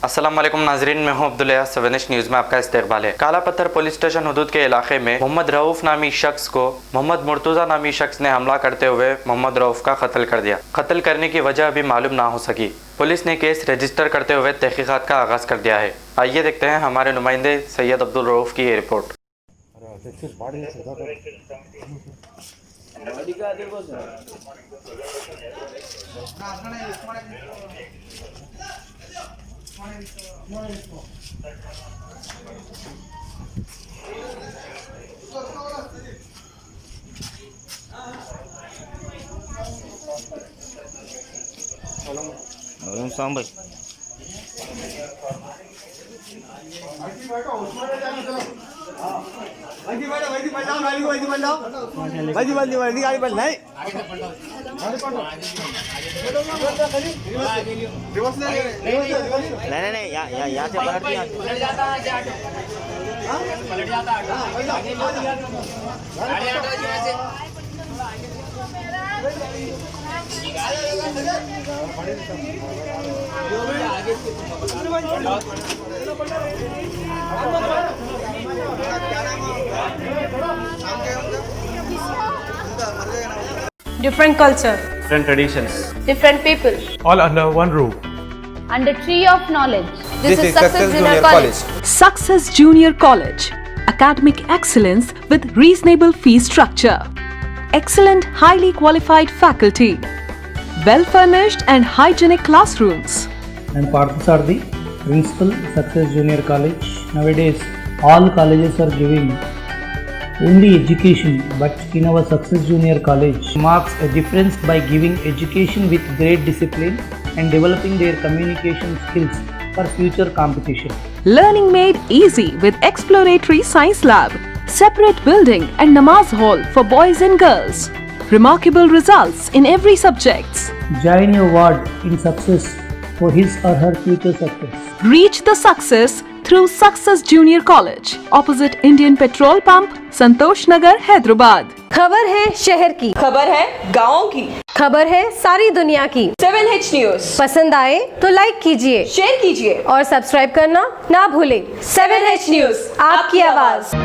अस्सलाम वालेकुम नाजरीन, मैं हूं अब्दुल्ला। 7 न्यूज़ में आपका इस्तकबाल है। काला पत्थर पुलिस स्टेशन हदूद के इलाके में मोहम्मद रऊफ नामी शख्स को मोहम्मद मुर्तुज़ा नामी शख्स ने हमला करते हुए मोहम्मद रऊफ का कत्ल कर दिया। कत्ल करने की वजह अभी मालूम ना हो सकी। पुलिस ने केस रजिस्टर करते हुए तहकीकात का आगाज़ कर दिया है। आइए देखते हैं हमारे नुमाइंदे सैयद अब्दुल रऊफ की ये रिपोर्ट। नहीं यहाँ से पलट Different culture, different traditions, different people, all under one roof. Under tree of knowledge. This is Success Junior College. Success Junior College. Academic excellence with reasonable fee structure. Excellent, highly qualified faculty. Well-furnished and hygienic classrooms. And Parthas are the principal Success Junior College. Nowadays, all colleges are giving only education, but in our Success Junior College marks a difference by giving education with great discipline and developing their communication skills for future competition. Learning made easy with exploratory science lab, separate building and namaz hall for boys and girls. Remarkable results in every subjects. Join your ward in success for his or her future success. Reach the success through Success Junior College, opposite Indian Petrol Pump, Santosh Nagar, Hyderabad. खबर है शहर की, खबर है गाँव की, खबर है सारी दुनिया की। 7H न्यूज़ पसंद आए तो लाइक कीजिए, शेयर कीजिए और सब्सक्राइब करना ना भूलें। 7H न्यूज़, आपकी आवाज़।